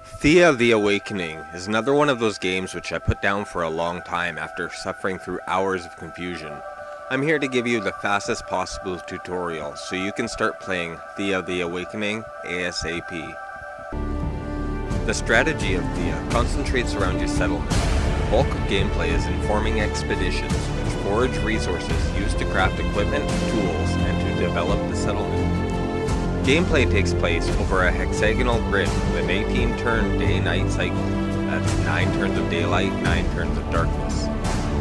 Thea the Awakening is another one of those games which I put down for a long time after suffering through hours of confusion. I'm here to give you the fastest possible tutorial so you can start playing Thea the Awakening ASAP. The strategy of Thea concentrates around your settlement. The bulk of gameplay is in forming expeditions which forage resources used to craft equipment, tools, and to develop the settlement. Gameplay takes place over a hexagonal grid with an 18-turn day-night cycle. That's 9 turns of daylight, 9 turns of darkness.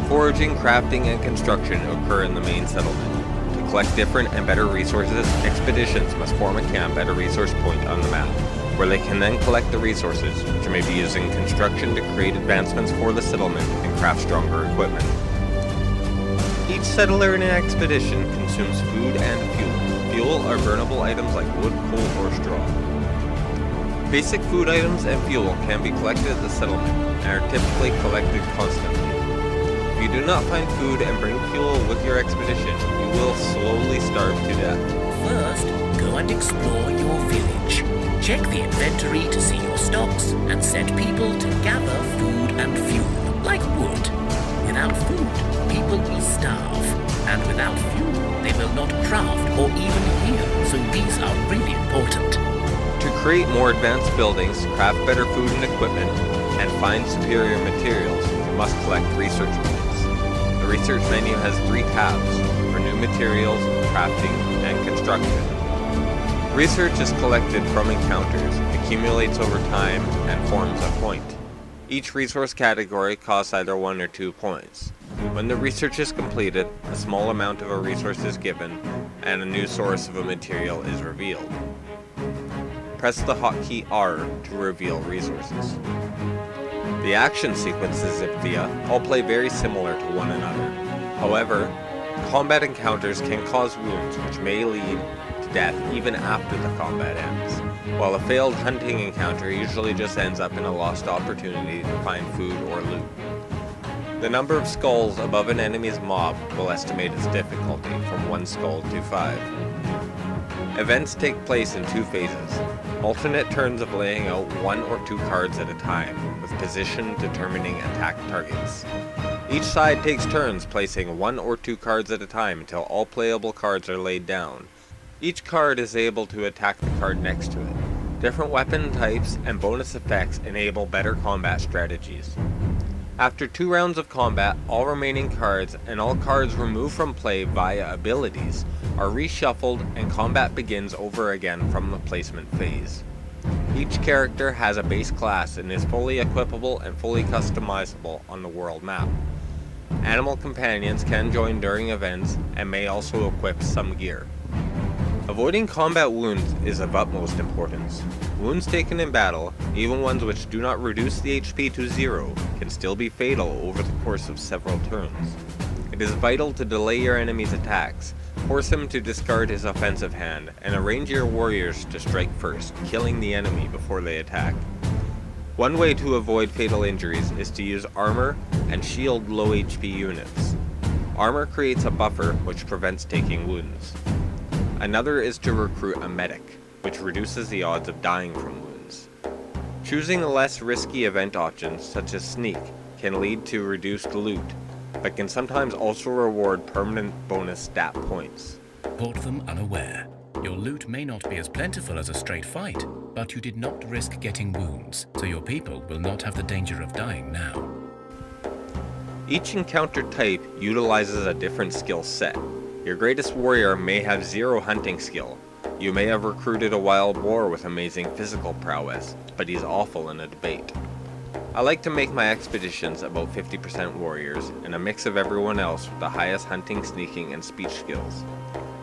Foraging, crafting, and construction occur in the main settlement. To collect different and better resources, expeditions must form a camp at a resource point on the map, where they can then collect the resources, which may be used in construction to create advancements for the settlement and craft stronger equipment. Each settler in an expedition consumes food and fuel. Fuel are burnable items like wood, coal, or straw. Basic food items and fuel can be collected at the settlement and are typically collected constantly. If you do not find food and bring fuel with your expedition, you will slowly starve to death. First, go and explore your village. Check the inventory to see your stocks and send people to gather food and fuel, like wood. Without food, people will starve, and without fuel, they will not craft or even heal, so these are really important. To create more advanced buildings, craft better food and equipment, and find superior materials, you must collect research points. The research menu has 3 tabs for new materials, crafting, and construction. Research is collected from encounters, accumulates over time, and forms a point. Each resource category costs either 1 or 2 points. When the research is completed, a small amount of a resource is given, and a new source of a material is revealed. Press the hotkey R to reveal resources. The action sequences of Thea all play very similar to one another. However, combat encounters can cause wounds which may lead to death even after the combat ends, while a failed hunting encounter usually just ends up in a lost opportunity to find food or loot. The number of skulls above an enemy's mob will estimate its difficulty from 1 skull to 5. Events take place in 2 phases, alternate turns of laying out 1 or 2 cards at a time, with position determining attack targets. Each side takes turns placing 1 or 2 cards at a time until all playable cards are laid down. Each card is able to attack the card next to it. Different weapon types and bonus effects enable better combat strategies. After 2 rounds of combat, all remaining cards and all cards removed from play via abilities are reshuffled and combat begins over again from the placement phase. Each character has a base class and is fully equipable and fully customizable on the world map. Animal companions can join during events and may also equip some gear. Avoiding combat wounds is of utmost importance. Wounds taken in battle, even ones which do not reduce the HP to 0, can still be fatal over the course of several turns. It is vital to delay your enemy's attacks, force him to discard his offensive hand, and arrange your warriors to strike first, killing the enemy before they attack. One way to avoid fatal injuries is to use armor and shield low HP units. Armor creates a buffer which prevents taking wounds. Another is to recruit a medic, which reduces the odds of dying from wounds. Choosing less risky event options, such as sneak, can lead to reduced loot, but can sometimes also reward permanent bonus stat points. Caught them unaware. Your loot may not be as plentiful as a straight fight, but you did not risk getting wounds, so your people will not have the danger of dying now. Each encounter type utilizes a different skill set. Your greatest warrior may have 0 hunting skill. You may have recruited a wild boar with amazing physical prowess, but he's awful in a debate. I like to make my expeditions about 50% warriors, and a mix of everyone else with the highest hunting, sneaking, and speech skills.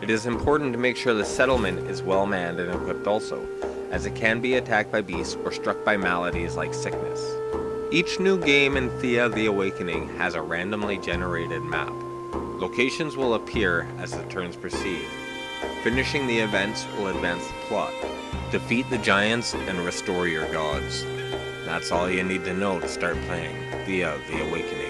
It is important to make sure the settlement is well manned and equipped also, as it can be attacked by beasts or struck by maladies like sickness. Each new game in Thea the Awakening has a randomly generated map. Locations will appear as the turns proceed. Finishing the events will advance the plot. Defeat the giants and restore your gods. That's all you need to know to start playing Thea the Awakening.